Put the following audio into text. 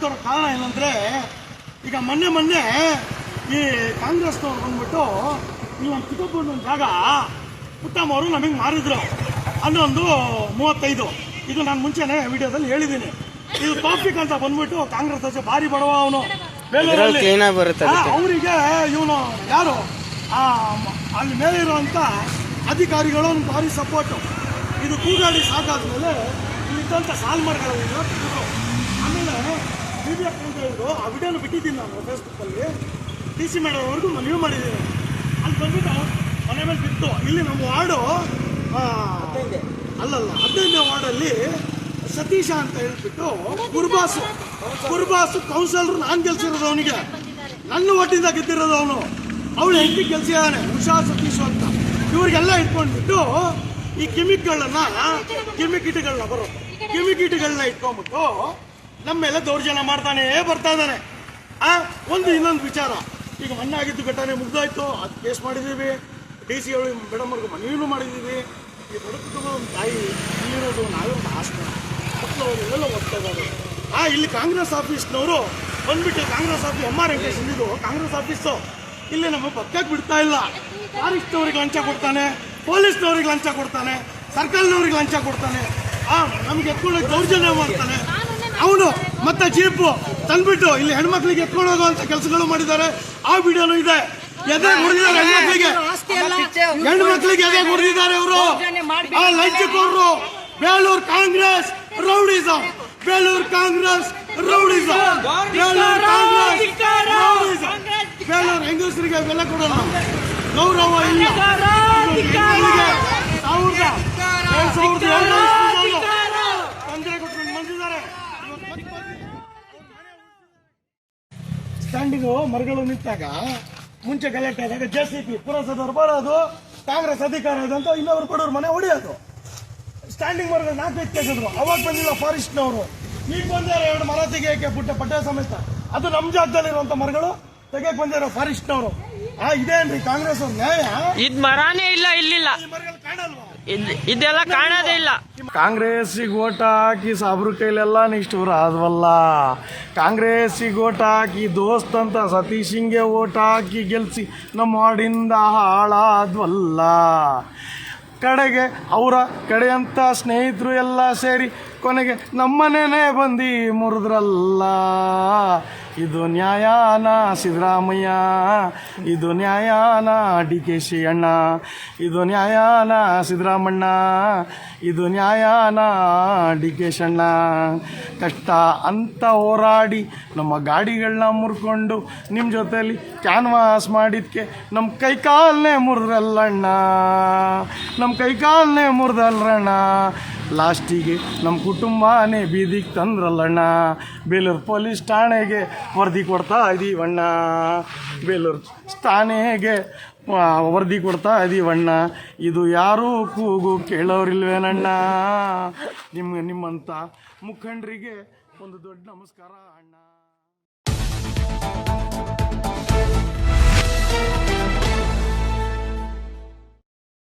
ಆಗ್ತಾ ಇರೋ ಕಾರಣ ಏನಂದ್ರೆ, ಈಗ ಮೊನ್ನೆ ಈ ಕಾಂಗ್ರೆಸ್ನವ್ರು ಬಂದ್ಬಿಟ್ಟು ಇಲ್ಲೊಂದು ಕಿತ್ತೊಂದು ಜಾಗ ಪುಟ್ಟಮ್ಮ ಅವರು ನಮಗೆ ಮಾರಿದ್ರು 11:35. ಇದು ನಾನು ಮುಂಚೆನೆ ವಿಡಿಯೋದಲ್ಲಿ ಹೇಳಿದ್ದೀನಿ. ಇದು ಟಾಪಿಕ್ ಅಂತ ಬಂದ್ಬಿಟ್ಟು ಕಾಂಗ್ರೆಸ್ ಅಧ್ಯಕ್ಷ ಭಾರಿ ಬಡವ ಅವನು ಬೇಲೂರಲ್ಲಿ, ಅವರಿಗೆ ಇವನು ಯಾರು ಅಲ್ಲಿ ಮೇಲೆ ಇರುವಂತ ಅಧಿಕಾರಿಗಳು ಅವ್ನು ಭಾರಿ ಸಪೋರ್ಟು. ಇದು ಕೂಗಾಡಿ ಸಾಕಾದ್ಮೇಲೆ ಇಲ್ಲಿದ್ದಂಥ ಸಾಲ್ಮರ್ಗಳೆಲ್ಲ ತೆಗೆದ್ರು. ಆಮೇಲೆ BBF ಅಂತ ಹೇಳಿದ್ರು, ಆ ವಿಡಿಯೋನ ಬಿಟ್ಟಿದ್ದೀನಿ ನಾನು ಫೇಸ್ಬುಕ್ಕಲ್ಲಿ. DC ಮಾಡೋವರೆಗೂ ಮನವಿ ಮಾಡಿದ್ದೀನಿ. ಅಲ್ಲಿ ಬಂದ್ಬಿಟ್ಟು ಮನೆ ಮೇಲೆ ಬಿತ್ತು. ಇಲ್ಲಿ ನಮ್ಮ ವಾರ್ಡು ಅಲ್ಲಲ್ಲ 15ನೇ ವಾರ್ಡಲ್ಲಿ ಸತೀಶ ಅಂತ ಹೇಳ್ಬಿಟ್ಟು ಕುರ್ಬಾಸು ಕೌನ್ಸಿಲರ್ ನಾನು ಗೆಲ್ಸಿರೋದು, ಅವನಿಗೆ ನನ್ನ ಒಟ್ಟಿಂದ ಗೆದ್ದಿರೋದು ಅವನು. ಅವಳು ಹೆಂಡತಿ ಗೆಲ್ಸಿದ್ದಾನೆ ಉಷಾ ಸತೀಶ್ ಅಂತ. ಇವ್ರಿಗೆಲ್ಲ ಇಟ್ಕೊಂಡ್ಬಿಟ್ಟು ಈ ಕಿಮಿಕ್ಗಳನ್ನ ಇಟ್ಕೊಂಡ್ಬಿಟ್ಟು ನಮ್ಮ ಮೇಲೆ ದೌರ್ಜನ್ಯ ಮಾಡ್ತಾನೆ ಬರ್ತಾ ಇದ್ದಾನೆ. ಇನ್ನೊಂದು ವಿಚಾರ, ಈಗ ಮೊನ್ನೆ ಆಗಿದ್ದು ಘಟನೆ ಮುಗ್ದಾಯ್ತು, ಅದು ಕೇಸ್ ಮಾಡಿದ್ದೀವಿ. DC ಅವಳು ಮೇಡಮ್ ಅವ್ರಿಗೆ ಮನವಿನೂ ಮಾಡಿದ್ದೀವಿ. ಈ ಬಡಕುಟುಂಬ ಒಂದು ತಾಯಿ ಇಲ್ಲಿರೋದು ನಾವೇ ಒಂದು ಆಸ್ತಿ ಮಕ್ಕಳು ಅವರೆಲ್ಲ ಓದ್ತಾ ಇದ್ದಾರೆ. ಇಲ್ಲಿ ಕಾಂಗ್ರೆಸ್ ಆಫೀಸ್ನವರು ಬಂದ್ಬಿಟ್ಟು ಕಾಂಗ್ರೆಸ್ ಆಫೀಸ್ MR ವೆಂಕಟೇಶ್ ಇದು ಕಾಂಗ್ರೆಸ್ ಆಫೀಸು ಇಲ್ಲಿ ನಮಗೆ ಪಕ್ಕಕ್ಕೆ ಬಿಡ್ತಾ ಇಲ್ಲ. ಫಾರೆಸ್ಟ್ನವ್ರಿಗೆ ಲಂಚ ಕೊಡ್ತಾನೆ, ಪೊಲೀಸ್ನವ್ರಿಗೆ ಲಂಚ ಕೊಡ್ತಾನೆ, ಸರ್ಕಲ್ನವ್ರಿಗೆ ಲಂಚ ಕೊಡ್ತಾನೆ, ನಮ್ಗೆ ಎತ್ಕೊಂಡು ದೌರ್ಜನ್ಯ ಮಾಡ್ತಾನೆ ಅವನು. ಮತ್ತೆ ಜೀಪು ತಂದ್ಬಿಟ್ಟು ಇಲ್ಲಿ ಹೆಣ್ಮಕ್ಳಿಗೆ ಎತ್ಕೊಂಡು ಹೋಗುವಂತ ಕೆಲಸಗಳು ಮಾಡಿದ್ದಾರೆ. ಆ ವಿಡಿಯೋನು ಇದೆ. ಎದೆ ಹೊಡೆದಿದ್ದಾರೆ ಹೆಣ್ಮಕ್ಳಿಗೆ ಎದೆ ಹೊಡೆದಿದ್ದಾರೆ ಅವರು. ಲಂಚಕೋರರು. ಬೇಲೂರು ಕಾಂಗ್ರೆಸ್ ರೌಡಿಸಂ, ಬೇಲೂರು ಕಾಂಗ್ರೆಸ್ ರೌಡಿಸಂ, ಬೇಲೂರು ಹೆಂಗಸರಿಗೆ ಬೆಲೆ ಕೊಡೋಣ, ಗೌರವ ಇಲ್ಲ. ಸ್ಟ್ಯಾಂಡಿಂಗು ಮರಗಳು ನಿಂತಾಗ ಮುಂಚೆ ಗಲಾಟೆ ಆದಾಗ JCP ಪುರಸದವ್ರು ಬರೋದು, ಕಾಂಗ್ರೆಸ್ ಅಧಿಕಾರ ಇದೆ ಅಂತ ಇನ್ನೊಬ್ರು ಕೊಡೋರು ಮನೆ ಹೊಡೆಯೋದು. ಸ್ಟ್ಯಾಂಡಿಂಗ್ ಮರಗಳು 4-5 ಕೇಸಿದ್ರು. ಅವಾಗ ಬಂದಿಲ್ಲ ಫಾರೆಸ್ಟ್ನವರು. ಈಗ ಬಂದಾರೆ 2 ಮರ ತೆಗೆಯಕ್ಕೆ ಪಟ್ಟೆ ಸಮೇತ. ಅದು ನಮ್ಮ ಜಾಗದಲ್ಲಿರುವಂತ ಮರಗಳು ತೆಗೆಯಕ್ ಬಂದಿರೋ ಫಾರೆಸ್ಟ್ನವರು. ಇದೇನ್ರಿ ಕಾಂಗ್ರೆಸ್ ಅವ್ರ ನ್ಯಾಯ? ಇದ್ ಮರಾನೇ ಇಲ್ಲ, ಇಲ್ಲಿಲ್ಲ, ಇದೆಲ್ಲ ಕಾಣೋದೇ ಇಲ್ಲ. ಕಾಂಗ್ರೆಸ್ಸಿಗೆ ಓಟ್ ಹಾಕಿ ಸಾಬ್ರ ಕೈಲೆಲ್ಲ ನಿಷ್ಠೂರ ಆದ್ವಲ್ಲ. ಕಾಂಗ್ರೆಸ್ಸಿಗೆ ಓಟ್ ಹಾಕಿ ದೋಸ್ತಂತ ಸತೀಶಿಂಗೆ ಓಟ್ ಹಾಕಿ ಗೆಲ್ಸಿ ನಮ್ಮ ವಾರ್ಡಿಂದ ಹಾಳಾದ್ವಲ್ಲ. ಕಡೆಗೆ ಅವರ ಕಡೆಯಂಥ ಸ್ನೇಹಿತರು ಎಲ್ಲ ಸೇರಿ ಕೊನೆಗೆ ನಮ್ಮನೇನೆ ಬಂದು ಮುರಿದ್ರಲ್ಲ. ಇದು ನ್ಯಾಯಾನ ಸಿದ್ದರಾಮಯ್ಯ, ಇದು ನ್ಯಾಯಾನ DKC ಅಣ್ಣ, ಇದು ನ್ಯಾಯಾನ ಸಿದ್ದರಾಮಣ್ಣ, ಇದು ನ್ಯಾಯಾನ DKC ಅಣ್ಣ. ಕಷ್ಟ ಅಂತ ಹೋರಾಡಿ ನಮ್ಮ ಗಾಡಿಗಳನ್ನ ಮುರ್ಕೊಂಡು ನಿಮ್ಮ ಜೊತೆಲಿ ಕ್ಯಾನ್ವಾಸ್ ಮಾಡಿದ್ಕೆ ನಮ್ಮ ಕೈಕಾಲನ್ನೇ ಮುರಿದ್ರಲ್ಲಣ್ಣ, ನಮ್ಮ ಕೈಕಾಲನ್ನೇ ಮುರಿದಲ್ರಣ್ಣ. ಲಾಸ್ಟಿಗೆ ನಮ್ಮ ಕುಟುಂಬನೇ ಬೀದಿಗೆ ತಂದ್ರಲ್ಲಣ್ಣ. ಬೇಲೂರು ಪೊಲೀಸ್ ಠಾಣೆಗೆ ವರದಿ ಕೊಡ್ತಾ ಇದ್ದೀವಣ್ಣ, ಬೇಲೂರು ಠಾಣೆಗೆ ವರದಿ ಕೊಡ್ತಾ ಇದ್ದೀವಣ್ಣ. ಇದು ಯಾರೂ ಕೂಗು ಕೇಳೋರಿಲ್ವೇನಣ್ಣ. ನಿಮ್ಮಂಥ ಮುಖಂಡರಿಗೆ ಒಂದು ದೊಡ್ಡ ನಮಸ್ಕಾರ ಅಣ್ಣ.